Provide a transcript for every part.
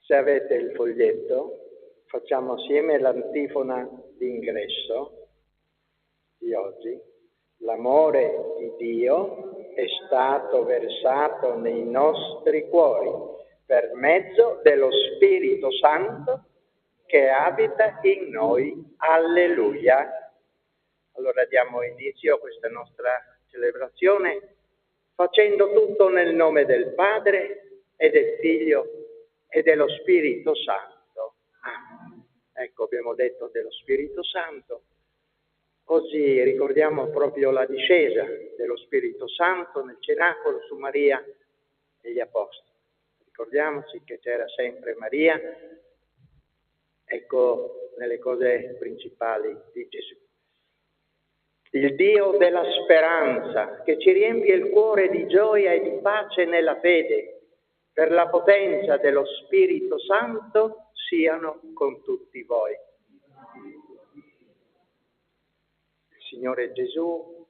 Se avete il foglietto, facciamo assieme l'antifona d'ingresso di oggi. L'amore di Dio è stato versato nei nostri cuori per mezzo dello Spirito Santo che abita in noi. Alleluia! Allora diamo inizio a questa nostra celebrazione facendo tutto nel nome del Padre e del Figlio e dello Spirito Santo. Amen. Ecco, abbiamo detto dello Spirito Santo. Oggi ricordiamo proprio la discesa dello Spirito Santo nel cenacolo su Maria e gli Apostoli. Ricordiamoci che c'era sempre Maria, ecco, nelle cose principali di Gesù. Il Dio della speranza, che ci riempie il cuore di gioia e di pace nella fede, per la potenza dello Spirito Santo, siano con tutti voi. Il Signore Gesù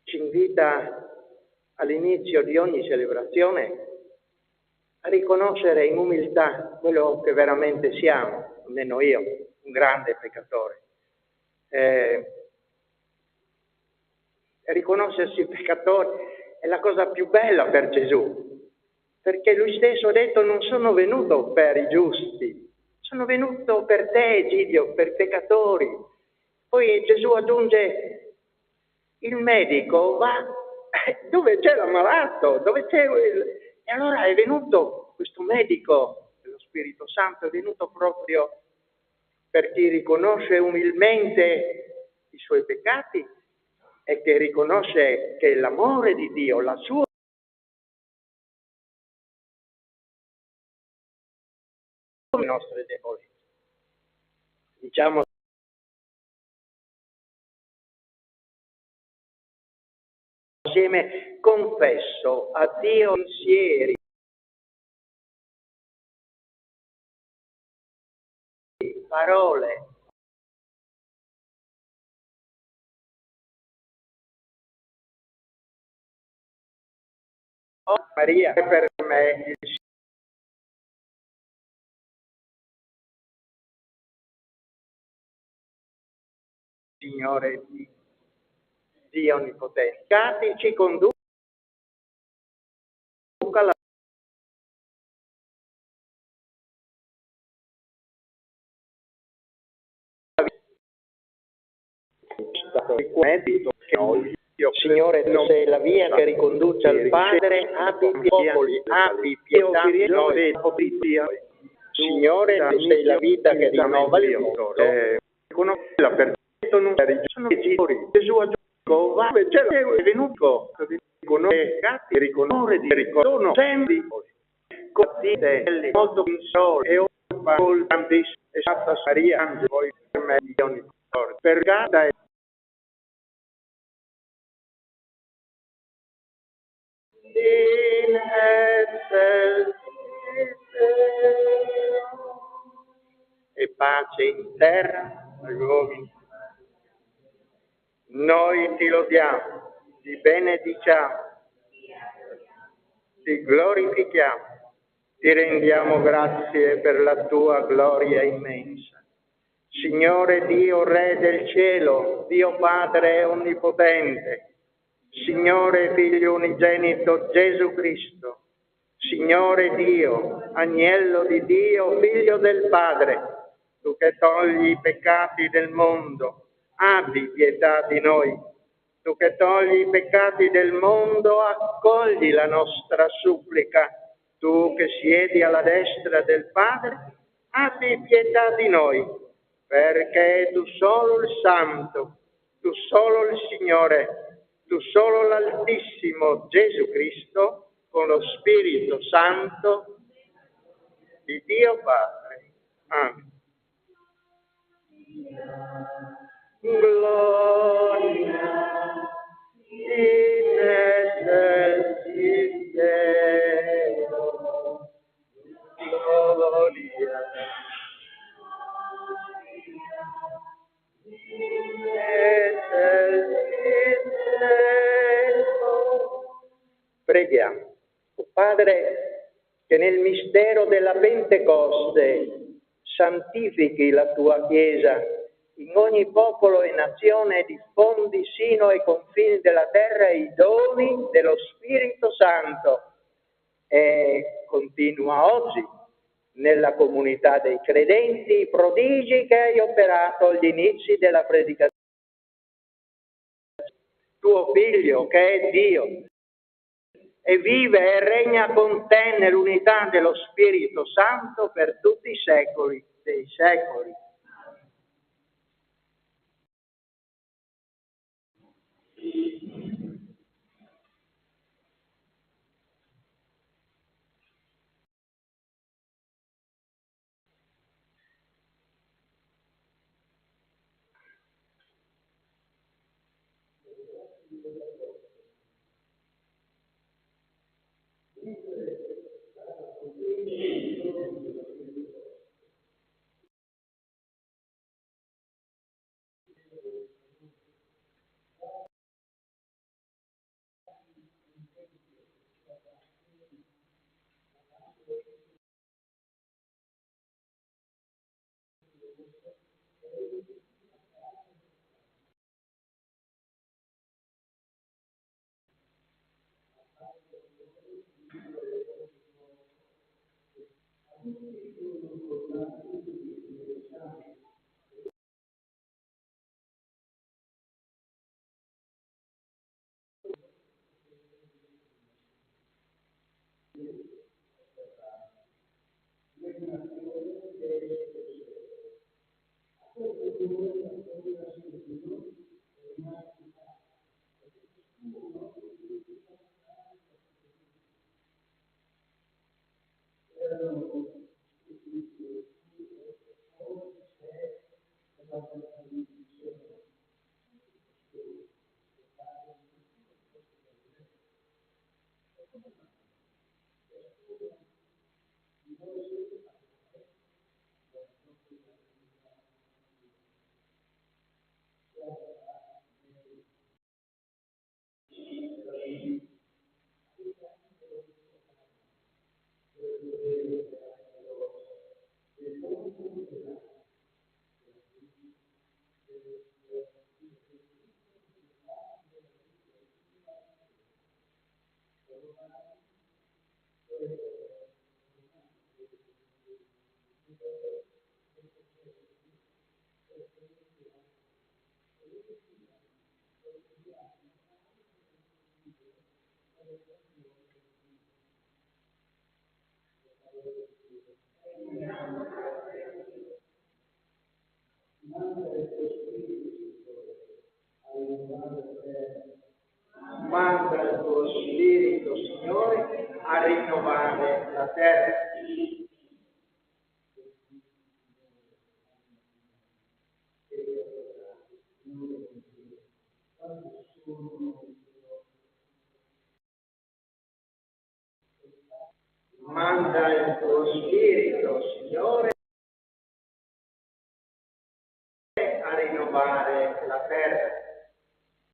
ci invita all'inizio di ogni celebrazione a riconoscere in umiltà quello che veramente siamo, almeno io, un grande peccatore. Riconoscersi peccatori è la cosa più bella per Gesù, perché lui stesso ha detto: non sono venuto per i giusti, sono venuto per te, Egidio, per peccatori. Poi Gesù aggiunge: il medico va dove c'è l'ammalato, dove c'è E allora è venuto questo medico dello Spirito Santo, è venuto proprio per chi riconosce umilmente i suoi peccati e che riconosce che l'amore di Dio, la sua le nostre debolezze. Diciamo insieme: confesso a Dio pensieri, parole, oh Maria, che per me il Signore Dio Onnipotente. Cati ci conduca alla Signore, tu sei la via che riconduce al Padre, abbi pietà di noi. Signore, tu sei la vita che rinnova il mondo. La perfetta non è Gesù ha detto: va, è venuto, riconosce di riconosco sempre molto in sole e ora tantissimo è stata Maria voi per me di ogni cosa per gata in e pace in terra agli uomini. Noi ti lodiamo, ti benediciamo, ti glorifichiamo, ti rendiamo grazie per la tua gloria immensa. Signore Dio, Re del cielo, Dio Padre onnipotente, Signore Figlio unigenito Gesù Cristo, Signore Dio, Agnello di Dio, Figlio del Padre, tu che togli i peccati del mondo, abbi pietà di noi. Tu che togli i peccati del mondo, accogli la nostra supplica. Tu che siedi alla destra del Padre, abbi pietà di noi, perché tu solo il Santo, tu solo il Signore, tu solo l'Altissimo Gesù Cristo, con lo Spirito Santo di Dio Padre. Amen. Gloria in excelsis Deo, gloria in excelsis Deo. Preghiamo. O Padre, che nel mistero della Pentecoste santifichi la tua Chiesa in ogni popolo e nazione e diffondi sino ai confini della terra i doni dello Spirito Santo e continua oggi nella comunità dei credenti i prodigi che hai operato agli inizi della predicazione. Tuo Figlio, che è Dio, e vive e regna con te nell'unità dello Spirito Santo per tutti i secoli dei secoli. Manda il tuo Spirito, Signore, a rinnovare la terra. Manda il tuo Spirito, Signore, a rinnovare la terra.